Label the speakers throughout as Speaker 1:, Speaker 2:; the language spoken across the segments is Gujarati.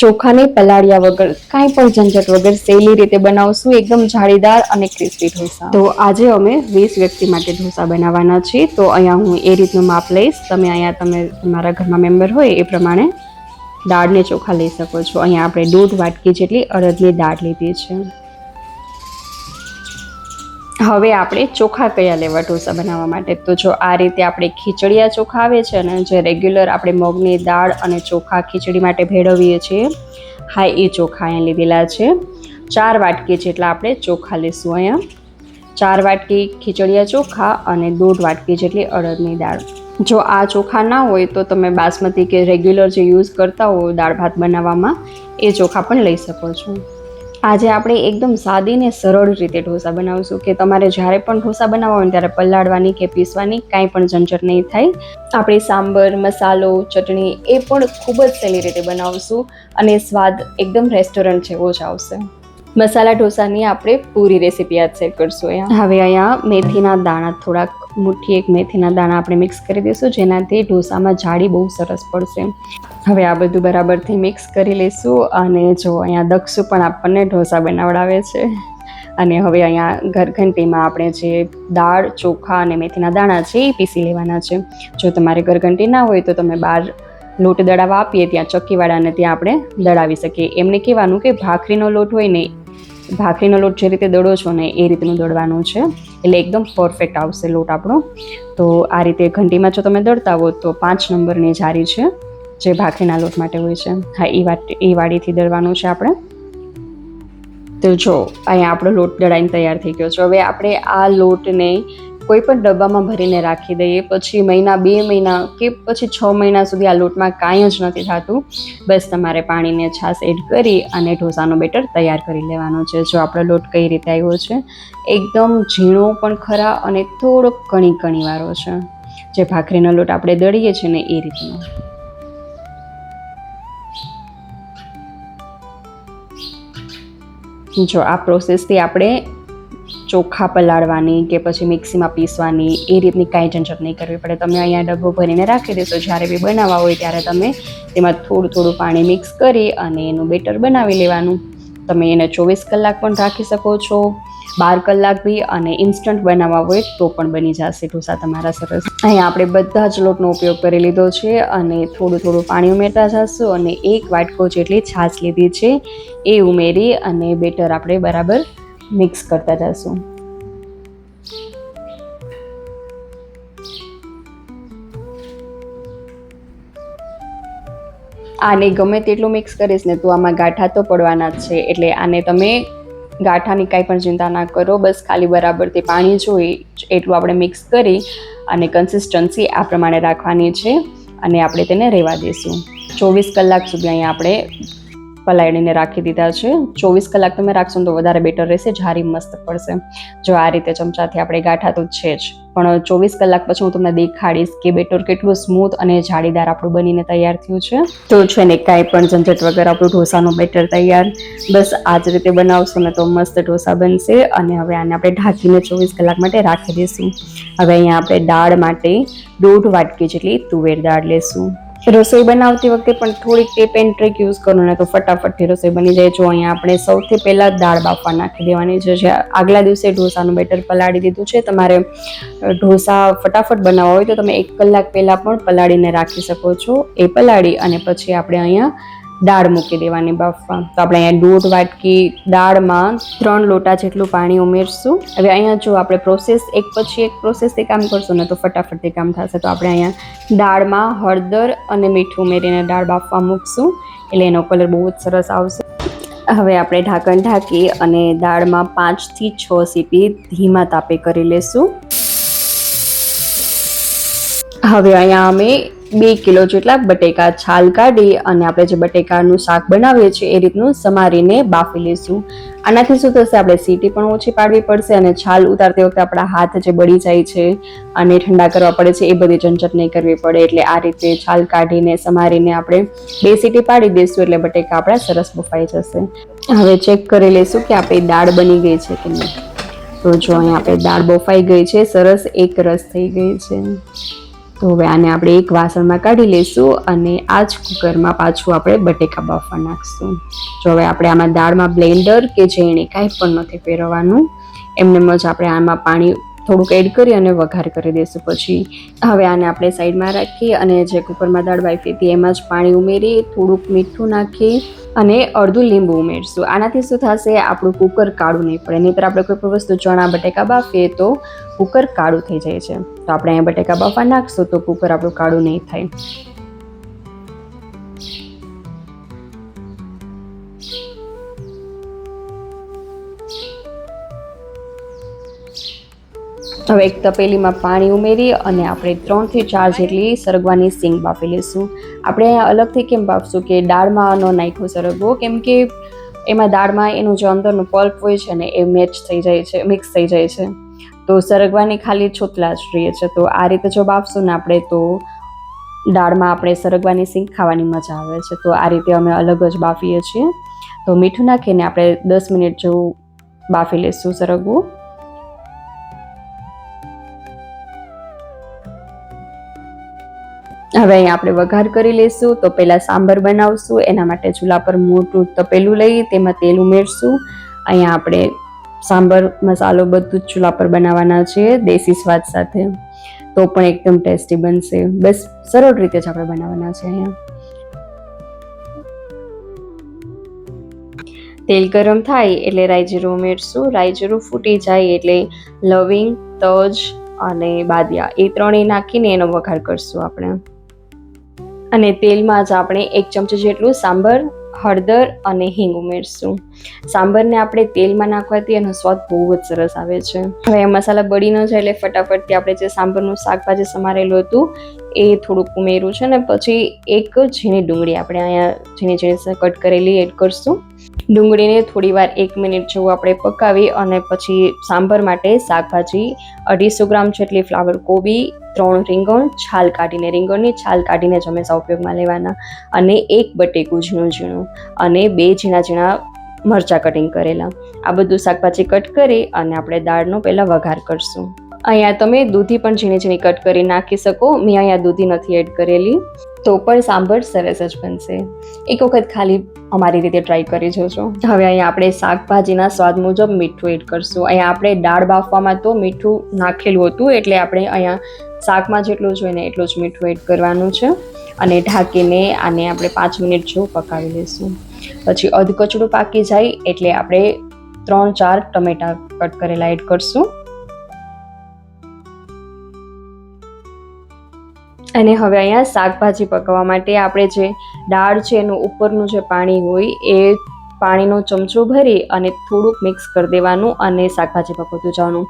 Speaker 1: ચોખાને પલાળ્યા વગર કાંઈ પણ ઝંઝટ વગર સહેલી રીતે બનાવશું એકદમ જાળીદાર અને ક્રિસ્પી ઢોસા. તો આજે અમે 20 વ્યક્તિ માટે ઢોસા બનાવવાના છીએ. તો અહીંયા હું એ રીતનું માપ લઈશ. તમે તમારા ઘરમાં મેમ્બર હોય એ પ્રમાણે દાળ ને ચોખા લઈ શકો છો. અહીંયા આપણે 1.5 વાટકી જેટલી અડદની દાળ લીધી છે. હવે આપણે ચોખા કયા લેવા ઢોસા બનાવવા માટે, તો જો આ રીતે આપણે ખીચડિયા ચોખા આવે છે ને, જે રેગ્યુલર આપણે મગની દાળ અને ચોખા ખીચડી માટે ભેળવીએ છીએ, હા એ ચોખા અહીંયા લીધેલા છે. 4 વાટકી જેટલા આપણે ચોખા લઈશું. અહીંયા 4 વાટકી ખીચડિયા ચોખા અને 1.5 વાટકી જેટલી અડદની દાળ. જો આ ચોખા ના હોય તો તમે બાસમતી કે રેગ્યુલર જે યુઝ કરતા હો દાળ ભાત બનાવવામાં એ ચોખા પણ લઈ શકો છો. આજે આપણે એકદમ સાદી ને સરળ રીતે ઢોસા બનાવશું કે તમારે જ્યારે પણ ઢોસા બનાવવા હોય ત્યારે પલાળવાની કે પીસવાની કાંઈ પણ ઝંઝટ નહીં થાય. આપણે સાંબર, મસાલો, ચટણી એ પણ ખૂબ જ સહેલી રીતે બનાવશું અને સ્વાદ એકદમ રેસ્ટોરન્ટ જેવો જ આવશે. મસાલા ઢોસાની આપણે પૂરી રેસીપી યાદ શેર કરશું. હવે અહીંયા મેથીના દાણા, થોડાક મુઠ્ઠી એક મેથીના દાણા આપણે મિક્સ કરી દઈશું, જેનાથી ઢોસામાં જાળી બહુ સરસ પડશે. હવે આ બધું બરાબરથી મિક્સ કરી લઈશું. અને જો અહીંયા દક્ષુ પણ આપણને ઢોસા બનાવડાવે છે. અને હવે અહીંયા ઘરઘંટીમાં આપણે જે દાળ, ચોખા અને મેથીના દાણા છે એ પીસી લેવાના છે. જો તમારે ઘરઘંટી ના હોય તો તમે બહાર લોટ દળાવવા આપીએ ત્યાં ચક્કીવાળાને ત્યાં આપણે દળાવી શકીએ. એમને કહેવાનું કે ભાખરીનો લોટ હોય ને, ભાખરીનો લોટ જે રીતે દળો છો ને એ રીતનું દળવાનું છે, એટલે એકદમ પરફેક્ટ આવશે લોટ આપણો. તો આ રીતે ઘંટીમાં જો તમે દળતા હો તો 5 નંબરની જારી છે જે ભાખરીના લોટ માટે હોય છે, હા એ વાડીથી દળવાનું છે આપણે. તો જો અહીંયા આપણો લોટ દળાઈને તૈયાર થઈ ગયો છે. હવે આપણે આ લોટને કોઈ પણ ડબ્બામાં ભરીને રાખી દઈએ. પછી મહિના, 2 મહિના કે પછી 6 મહિના સુધી આ લોટમાં કાંઈ જ નથી થતું. બસ તમારે પાણીને છાશ એડ કરી અને ઢોસાનો બેટર તૈયાર કરી લેવાનો છે. જો આપણો લોટ કઈ રીતે આવ્યો છે, એકદમ ઝીણો પણ ખરા અને થોડોક કણી વાળો છે, જે ભાખરીનો લોટ આપણે દળીએ છીએ ને એ રીતનો. જો આ પ્રોસેસથી આપણે ચોખા પલાળવાની કે પછી મિક્સીમાં પીસવાની એ રીતની કાંઈ ઝંઝટ નહીં કરવી પડે. તમે અહીંયા ડબ્બો ભરીને રાખી દેશો, જ્યારે બી બનાવવા હોય ત્યારે તમે તેમાં થોડું પાણી મિક્સ કરી અને એનું બેટર બનાવી લેવાનું. તમે એને 24 કલાક પણ રાખી શકો છો, 12 કલાક બી, અને ઇન્સ્ટન્ટ બનાવવા હોય તો પણ બની જશે ઢોસા તમારા સરસ. અહીંયા આપણે બધા જ લોટનો ઉપયોગ કરી લીધો છે અને થોડું પાણી ઉમેરતા જશું અને 1 વાટકો જેટલી છાશ લીધી છે એ ઉમેરી અને બેટર આપણે બરાબર મિક્સ કરતા જશું. આને ગમે તેટલું મિક્સ કરીશ ને તો આમાં ગાંઠા તો પડવાના જ છે, એટલે આને તમે ગાંઠાની કાંઈ પણ ચિંતા ના કરો. બસ ખાલી બરાબરથી પાણી જોઈ એટલું આપણે મિક્સ કરી અને કન્સિસ્ટન્સી આ પ્રમાણે રાખવાની છે અને આપણે તેને રહેવા દઈશું. 24 કલાક સુધી અહીંયા આપણે પલાળીને રાખી દીધા છે. 24 કલાક તમે રાખશો તો વધારે બેટર રહેશે, જારી મસ્ત પડશે. જો આ રીતે ચમચાથી આપણે ગાંઠા તો છે જ, પણ 24 કલાક પછી હું તમને દેખાડીશ કે બેટર કેટલું સ્મૂથ અને જાળીદાર આપણું બનીને તૈયાર થયું છે. તો છે ને કાંઈ પણ ઝંઝટ વગર આપણું ઢોસાનું બેટર તૈયાર. બસ આ જ રીતે બનાવશો ને તો મસ્ત ઢોસા બનશે. અને હવે આને આપણે ઢાંકીને 24 કલાક માટે રાખી દઈશું. હવે અહીંયા આપણે દાળ માટે 1.5 વાટકી જેટલી તુવેર દાળ લેશું. રસોઈ બનાવતી વખતે પણ થોડીક ટીપ એન્ડ ટ્રીક યુઝ કરો ને તો ફટાફટથી રસોઈ બની જાય. જો અહીંયા આપણે સૌથી પહેલાં દાળ બાફવા નાખી દેવાની છે. જે આગલા દિવસે ઢોસાનું બેટર પલાળી દીધું છે. તમારે ઢોસા ફટાફટ બનાવવા હોય તો તમે 1 કલાક પહેલાં પણ પલાળીને રાખી શકો છો. એ પલાળી અને પછી આપણે અહીંયા દાળ મૂકી દેવાની બાફવા. તો આપણે અહીંયા 1.5 વાટકી દાળમાં 3 લોટા જેટલું પાણી ઉમેરશું. હવે અહીંયા જો આપણે પ્રોસેસ એક પછી એક પ્રોસેસથી કામ કરશું ને તો ફટાફટથી કામ થશે. તો આપણે અહીંયા દાળમાં હળદર અને મીઠું ઉમેરીને દાળ બાફવા મૂકશું, એટલે એનો કલર બહુ જ સરસ આવશે. હવે આપણે ઢાંકણ ઢાંકી અને દાળમાં 5 થી 6 સીટી ધીમા તાપે કરી લેશું. હવે અહીંયા અમે 2 કિલો જેટલા બટેકા છાલ કાઢી અને આપણે જે બટેકાનું શાક બનાવીએ છીએ એ રીતનું સમારીને બાફી લઈશું. આનાથી શું થશે, આપણે સીટી પણ ઓછી પાડવી પડશે અને છાલ ઉતારતી વખતે આપણા હાથ જે બળી જાય છે અને ઠંડા કરવા પડે છે એ બધી ઝંઝટ નહીં કરવી પડે. એટલે આ રીતે છાલ કાઢીને સમારીને આપણે 2 સીટી પાડી દઈશું એટલે બટેકા આપણા સરસ બફાઈ જશે. હવે ચેક કરી લઈશું કે આપણી દાળ બની ગઈ છે કે નહીં. તો જો અહીંયા આપણે દાળ બફાઈ ગઈ છે, સરસ એક રસ થઈ ગઈ છે. તો હવે આને આપણે એક વાસણમાં કાઢી લઈશું અને આ જ કુકરમાં પાછું આપણે બટેકા બાફવા નાખશું. જો હવે આપણે આમાં દાળમાં બ્લેન્ડર કે ઝેણી કાંઈ પણ નથી ફેરવવાનું, એમને જ આપણે આમાં પાણી થોડુંક એડ કરી અને વઘાર કરી દઈશું. પછી હવે આને આપણે સાઈડમાં રાખી અને જે કુકરમાં દાળ બાફી હતી એમાં જ પાણી ઉમેરી થોડુંક મીઠું નાખી અને અડધું લીંબુ ઉમેરશું. આનાથી શું થશે, આપણું કુકર કાળું નહીં પડે. નહીંતર આપણે કોઈ પણ વસ્તુ ચણા બટેકા બાફીએ તો કુકર કાળું થઈ જાય છે. તો આપણે અહીંયા બટેકા બાફવા નાખશું તો કુકર આપણું કાળું નહીં થાય. હવે એક તપેલીમાં પાણી ઉમેરી અને આપણે 3 થી 4 જેટલી સરગવાની સિંગ બાફી લઈશું. આપણે અહીંયા અલગથી કેમ બાફશું કે દાળમાં ન નાખ્યો સરગવો, કેમ કે એમાં દાળમાં એનું જે અંદરનું પલ્પ હોય છે ને એ મિક્સ થઈ જાય છે. તો સરગવાની ખાલી છોતલા જ રહે છે. તો આ રીતે જો બાફશું ને આપણે તો દાળમાં આપણે સરગવાની સિંગ ખાવાની મજા આવે છે. તો આ રીતે અમે અલગ જ બાફીએ છીએ. તો મીઠું નાખીને આપણે 10 મિનિટ જેવું બાફી લઈશું સરગવું. હવે અહીંયા આપણે વઘાર કરી લઈશું. તો પહેલાં સાંભાર બનાવશું. એના માટે ચૂલા પર મોટું તપેલું લઈ તેમાં તેલ ઉમેરશું. અહીંયા આપણે સાંભાર મસાલો બધું જ ચૂલા પર બનાવવાના છે દેશી સ્વાદ સાથે. તો પણ એકદમ ટેસ્ટી બનશે. બસ સરળ રીતે જ આપણે બનાવવાના છે. અહીંયા તેલ ગરમ થાય એટલે રાઈ જીરું ઉમેરશું. રાઈ જીરું ફૂટી જાય એટલે લવિંગ, તજ અને બાદિયા એ ત્રણેય નાખીને એનો વઘાર કરશું આપણે. અને તેલમાં જ આપણે 1 ચમચી જેટલું સાંભાર, હળદર અને હિંગ ઉમેરશું. સાંભારને આપણે તેલમાં નાખવાથી એનો સ્વાદ બહુ જ સરસ આવે છે. હવે મસાલા બળી ન જાય એટલે ફટાફટથી આપણે જે સાંભારનું શાકભાજી સમારેલું હતું એ થોડુંક ઉમેર્યું છે. ને પછી એક ઝીણી ડુંગળી આપણે અહીંયા ઝીણી કટ કરેલી એડ કરશું. ડુંગળીને થોડી વાર 1 મિનિટ જેવું આપણે પકાવી અને પછી સાંભાર માટે શાકભાજી 250 ગ્રામ જેટલી ફ્લાવર કોબી, 3 રીંગણ રીંગણની છાલ કાઢીને જ હંમેશા ઉપયોગમાં લેવાના, અને 1 બટેકું ઝીણું અને 2 ઝીણા મરચાં કટિંગ કરેલા. આ બધું શાકભાજી કટ કરી અને આપણે દાળનો પહેલાં વઘાર કરશું. અહીંયા તમે દૂધી પણ ઝીણી કટ કરી નાખી શકો. મેં અહીંયા દૂધી નથી એડ કરેલી, તો પણ સાંભાર સરસ જ બનશે. એક વખત ખાલી અમારી રીતે ટ્રાય કરી જોજો. હવે અહીંયા આપણે શાકભાજીના સ્વાદ મુજબ મીઠું એડ કરશું. અહીંયા આપણે દાળ બાફવામાં તો મીઠું નાખેલું હતું, એટલે આપણે અહીંયા શાકમાં જેટલું જોઈએ ને એટલું જ મીઠું એડ કરવાનું છે. અને ઢાંકીને આને આપણે 5 મિનિટ જેવું પકાવી લઈશું. પછી અધકચડું પાકી જાય એટલે આપણે 3-4 ટમેટા કટ કરેલા એડ કરશું. અને હવે અહીંયા શાકભાજી પકાવવા માટે આપણે જે દાળ છે એનું ઉપરનું જે પાણી હોય એ પાણીનો ચમચો ભરી અને થોડુંક મિક્સ કરી દેવાનું અને શાકભાજી પકવતું જવાનું.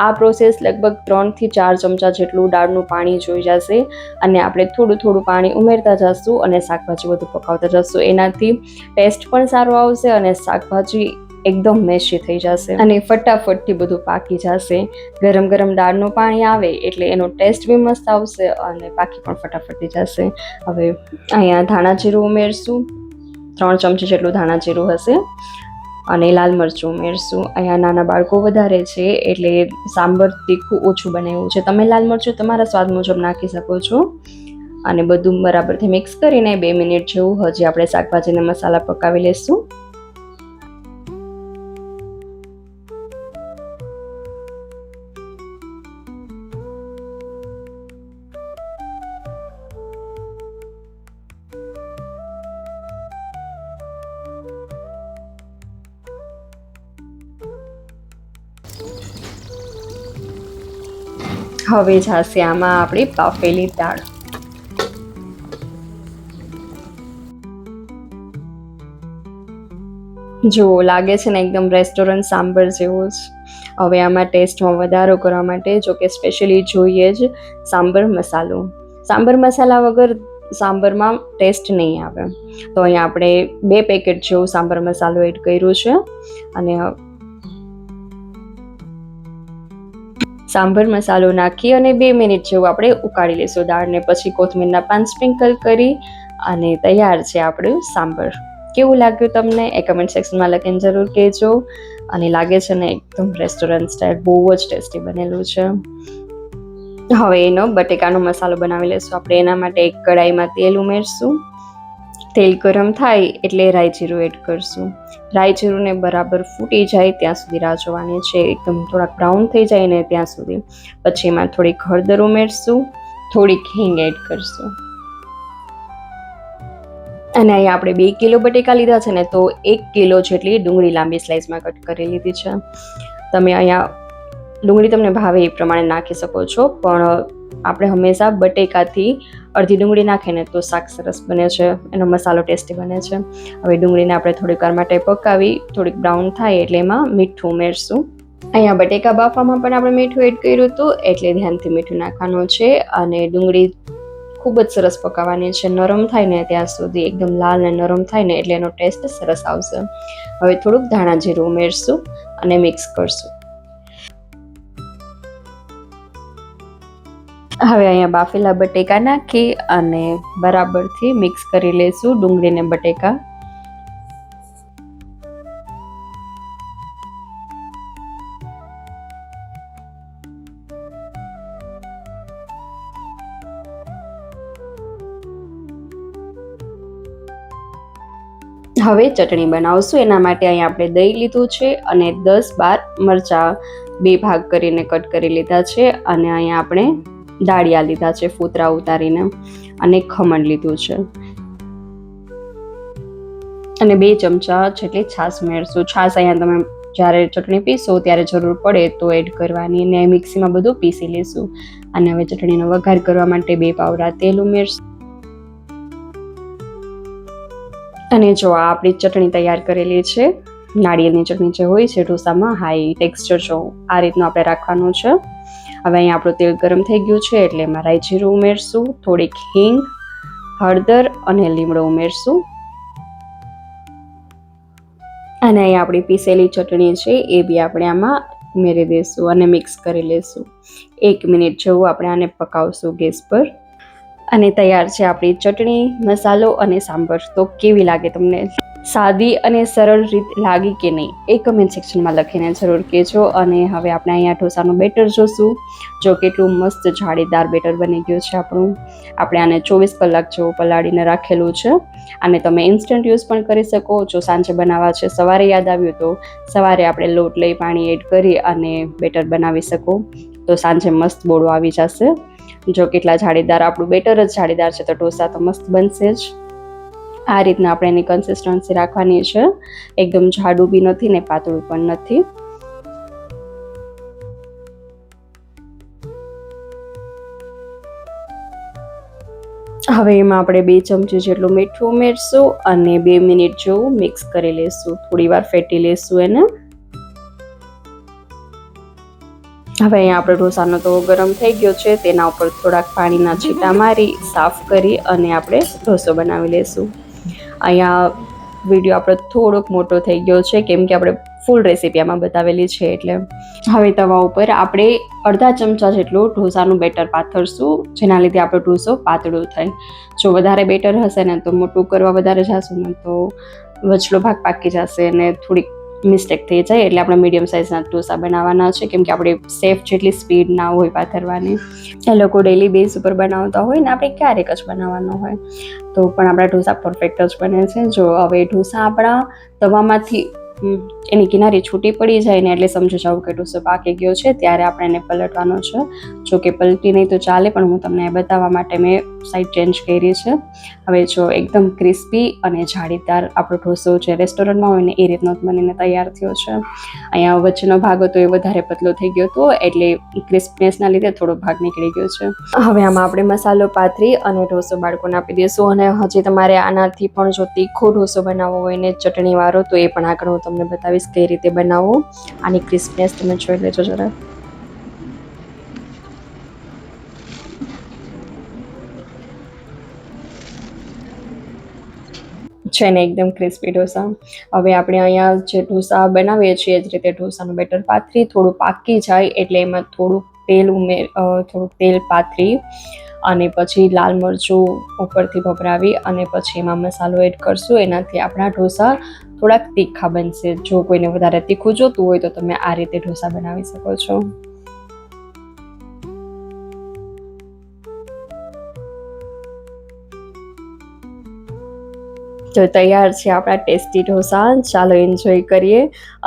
Speaker 1: આ પ્રોસેસ લગભગ 3 થી 4 ચમચા જેટલું દાળનું પાણી જોઈ જશે અને આપણે થોડું પાણી ઉમેરતા જશું અને શાકભાજી બધું પકાવતા જશું. એનાથી ટેસ્ટ પણ સારો આવશે અને શાકભાજી એકદમ મેશી થઈ જશે અને ફટાફટથી બધું પાકી જશે. ગરમ દાળનું પાણી આવે એટલે એનો ટેસ્ટ બી મસ્ત આવશે અને પાકી પણ ફટાફટથી જશે. હવે અહીંયા ધાણા જીરું ઉમેરશું. 3 ચમચી જેટલું ધાણા જીરું હશે અને લાલ મરચું ઉમેરશું. અહીંયા નાના બાળકો વધારે છે એટલે સાંભાર તીખું ઓછું બનાવ્યું છે. તમે લાલ મરચું તમારા સ્વાદ મુજબ નાખી શકો છો. અને બધું બરાબરથી મિક્સ કરીને 2 મિનિટ જેવું હજી આપણે શાકભાજીને મસાલા પકાવી લઈશું. હવે જાશે આમાં આપણી બાફેલી દાળ. જો લાગે છે ને એકદમ રેસ્ટોરન્ટ સાંભાર જેવું જ. હવે આમાં ટેસ્ટમાં વધારો કરવા માટે જો કે સ્પેશિયલી જોઈએ જ સાંભાર મસાલો. સાંભાર મસાલા વગર સાંભારમાં ટેસ્ટ નહીં આવે. તો અહીંયા આપણે 2 પેકેટ જેવું સાંભાર મસાલો એડ કર્યું છે અને સાંભાર મસાલો નાખી અને 2 મિનિટ જેવું આપણે ઉકાળી લઈશું દાળને. પછી કોથમીરના પાન સ્પ્રિંકલ કરી અને તૈયાર છે આપણું સાંભાર. કેવું લાગ્યું તમને એ કમેન્ટ સેક્શનમાં લખીને જરૂર કહેજો. અને લાગે છે ને એકદમ રેસ્ટોરન્ટ સ્ટાઇલ, બહુ જ ટેસ્ટી બનેલું છે. હવે એનો બટેકાનો મસાલો બનાવી લઈશું આપણે. એના માટે એક કડાઈમાં તેલ ઉમેરશું. તેલ ગરમ થાય એટલે રાઈ જીરું એડ કરશું. રાઈ જીરુંને બરાબર ફૂટી જાય ત્યાં સુધી રાહ જોવાની છે, એકદમ થોડાક બ્રાઉન થઈ જાય ને ત્યાં સુધી. પછી એમાં થોડીક હળદર ઉમેરશું, થોડીક હિંગ એડ કરશું. અને અહીંયા આપણે 2 કિલો બટેકા લીધા છે ને, તો 1 કિલો જેટલી ડુંગળી લાંબી સ્લાઇસમાં કટ કરી લીધી છે. તમે અહીંયા ડુંગળી તમને ભાવે એ પ્રમાણે નાખી શકો છો, પણ આપણે હંમેશા બટેકાથી અડધી ડુંગળી નાખીએ ને તો શાક સરસ બને છે, એનો મસાલો ટેસ્ટી બને છે. હવે ડુંગળીને આપણે થોડીક વાર માટે પકાવી થોડીક બ્રાઉન થાય એટલે એમાં મીઠું ઉમેરશું. અહીંયા બટેકા બાફવામાં પણ આપણે મીઠું એડ કર્યું હતું, એટલે ધ્યાનથી મીઠું નાખવાનું છે. અને ડુંગળી ખૂબ જ સરસ પકાવવાની છે, નરમ થાય ને ત્યાં સુધી, એકદમ લાલ ને નરમ થાય ને એટલે એનો ટેસ્ટ સરસ આવશે. હવે થોડુંક ધાણા જીરું ઉમેરશું અને મિક્સ કરશું. હવે અહીંયા બાફેલા બટેકા નાખી અને બરાબરથી મિક્સ કરી લઈશું ડુંગળી ને બટેકા. હવે ચટણી બનાવશું. એના માટે અહીંયા આપણે દહીં લીધું છે અને 10-12 મરચાં 2 ભાગ કરીને કટ કરી લીધા છે. અને અહીંયા આપણે દાળિયા લીધા છે ફૂતરા ઉતારીને, અને ખમણ લીધું છે. અને 2 ચમચા જેટલી છાશ ઉમેરશું. છાશ અહીંયા તમે જ્યારે ચટણી પીસો ત્યારે જરૂર પડે તો એડ કરવાની, અને મિક્સીમાં બધું પીસી લેશું. અને હવે ચટણીનો વઘાર કરવા માટે 2 પાવડા તેલ ઉમેરશું. અને જો આ આપણી ચટણી તૈયાર કરેલી છે, નાળિયેરની ચટણી જે હોય છે ઢોસામાં, હાઈ ટેક્સચર જો આ રીતનું આપણે રાખવાનું છે. હવે અહીંયા આપણું તેલ ગરમ થઈ ગયું છે એટલે એમાં રાઈ જીરું ઉમેરશું, થોડીક હિંગ, હળદર અને લીમડો ઉમેરશું. અને અહીંયા આપણી પીસેલી ચટણી છે એ બી આપણે આમાં ઉમેરી દઈશું અને મિક્સ કરી લઈશું. 1 મિનિટ જેવું આપણે આને પકાવશું ગેસ પર. અને તૈયાર છે આપણી ચટણી, મસાલો અને સાંભર. તો કેવી લાગે તમને? સાદી અને સરળ રીત લાગી કે નહીં એ કમેન્ટ સેક્શનમાં લખીને જરૂર કહેજો. અને હવે આપણે અહીંયા ઢોસાનું બેટર જોશું. જો કેટલું મસ્ત જાળીદાર બેટર બની ગયું છે આપણું. આપણે આને 24 કલાક જેવું પલાળીને રાખેલું છે. અને તમે ઇન્સ્ટન્ટ યુઝ પણ કરી શકો. જો સાંજે બનાવવા છે, સવારે યાદ આવ્યું તો સવારે આપણે લોટ લઈ પાણી એડ કરી અને બેટર બનાવી શકો, તો સાંજે મસ્ત બોળો આવી જશે. જો કેટલા જાળીદાર, આપણું બેટર જ જાળીદાર છે તો ઢોસા તો મસ્ત બનશે જ. આ રીતના આપણે એની કન્સિસ્ટન્સી રાખવાની છે. એકદમ જાડું બી નથી ને પાતળું પણ નથી. હવે એમાં આપણે 2 ચમચી જેટલું મીઠું ઉમેરશું અને 2 મિનિટ જેવું મિક્સ કરી લઈશું. થોડી વાર ફેટી લઈશું એને. હવે અહીંયા આપણો ઢોસાનો તવો ગરમ થઈ ગયો છે, તેના ઉપર થોડાક પાણીના છીટા મારી સાફ કરી અને આપણે ઢોસો બનાવી લઈશું. અહીંયા વિડીયો આપણો થોડોક મોટો થઈ ગયો છે કેમ કે આપણે ફૂલ રેસીપી આમાં બતાવેલી છે એટલે. હવે તવા ઉપર આપણે અડધા ચમચા જેટલું ઢોસાનું બેટર પાથરશું, જેના લીધે આપણો ઢોસો પાતળો થાય. જો વધારે બેટર હશે ને તો મોટું કરવા વધારે જશું ને તો વચલો ભાગ પાકી જશે અને થોડીક મિસ્ટેક થઈ જાય. એટલે આપણે મીડિયમ સાઇઝના ઢોસા બનાવવાના છે કેમ કે આપણે સેફ જેટલી સ્પીડ ના હોય પાથરવાની. એ લોકો ડેલી બેઝ ઉપર બનાવતા હોય ને આપણે ક્યારેક જ બનાવવાનો હોય, તો પણ આપણા ઢોસા પરફેક્ટ જ બને છે. જો હવે ઢોસા આપણા તવામાંથી એની કિનારી છૂટી પડી જાય ને એટલે સમજી જાવ કે ઢોસો પાકી ગયો છે, ત્યારે આપણે એને પલટવાનો છે. જો કે પલટી નહીં તો ચાલે, પણ હું તમને બતાવવા માટે મેં સાઈડ ચેન્જ કરી છે. હવે જો એકદમ ક્રિસ્પી અને જાળીદાર આપણો ઢોસો જે રેસ્ટોરન્ટમાં હોય ને એ રીતનો બનીને તૈયાર થયો છે. અહીંયા વચ્ચેનો ભાગ હતો એ વધારે પતલો થઈ ગયો હતો એટલે ક્રિસ્પનેસના લીધે થોડો ભાગ નીકળી ગયો છે. હવે આમાં આપણે મસાલો પાથરી અને ઢોસો બાળકોને આપી દઈશું. અને હજી તમારે આનાથી પણ જો તીખો ઢોસો બનાવવો હોય ને ચટણીવાળો, તો એ પણ આગળ હું તમને બતાવીશ કઈ રીતે બનાવવું. આની ક્રિસ્પનેસ તમે જોઈ લેજો જરા. છે ને એકદમ ક્રિસ્પી ઢોસા. હવે આપણે અહીંયા જે ઢોસા બનાવીએ છીએ એ જ રીતે ઢોસાનું બેટર પાથરી થોડું પાકી જાય એટલે એમાં થોડુંક તેલ પાથરી અને પછી લાલ મરચું ઉપરથી ભભરાવી અને પછી એમાં મસાલો એડ કરશું. એનાથી આપણા ઢોસા થોડાક તીખા બનશે. જો કોઈને વધારે તીખું જોતું હોય તો તમે આ રીતે ઢોસા બનાવી શકો છો. તો તૈયાર છે આપણા ટેસ્ટી ઢોસા. ચાલો એન્જોય કરીએ.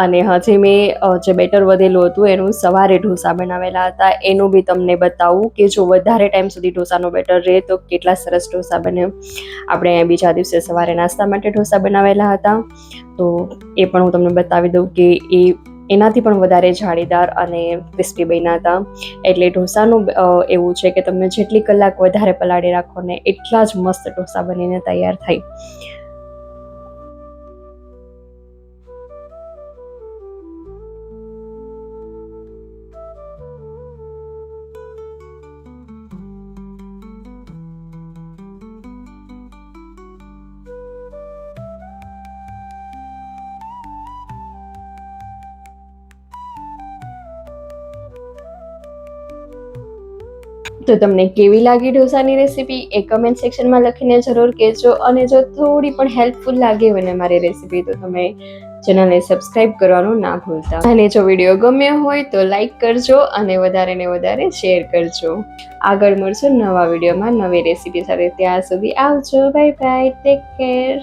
Speaker 1: અને હજી મેં જે બેટર વધેલું હતું એનું સવારે ઢોસા બનાવેલા હતા, એનું બી તમને બતાવું કે જો વધારે ટાઈમ સુધી ઢોસાનું બેટર રહે તો કેટલા સરસ ઢોસા બને. આપણે બીજા દિવસે સવારે નાસ્તા માટે ઢોસા બનાવેલા હતા, તો એ પણ હું તમને બતાવી દઉં કે એનાથી પણ વધારે જાળીદાર અને ક્રિસ્પી બન્યા હતા. એટલે ઢોસાનું એવું છે કે તમે જેટલી કલાક વધારે પલાળી રાખો ને એટલા જ મસ્ત ઢોસા બનીને તૈયાર થાય. તો તમને કેવી લાગી ઢોસાની રેસીપી એ કમેન્ટ સેક્શનમાં લખીને જરૂર કહેજો. અને જો થોડી પણ હેલ્પફુલ લાગી હોય ને મારી રેસીપી, તો તમે ચેનલને સબસ્ક્રાઇબ કરવાનું ના ભૂલતા. અને જો વિડીયો ગમ્યો હોય તો લાઈક કરજો અને વધારે ને વધારે શેર કરજો. આગળ મળશું નવા વિડીયોમાં નવી રેસીપી સાથે. ત્યાં સુધી આવજો. Bye bye, take care.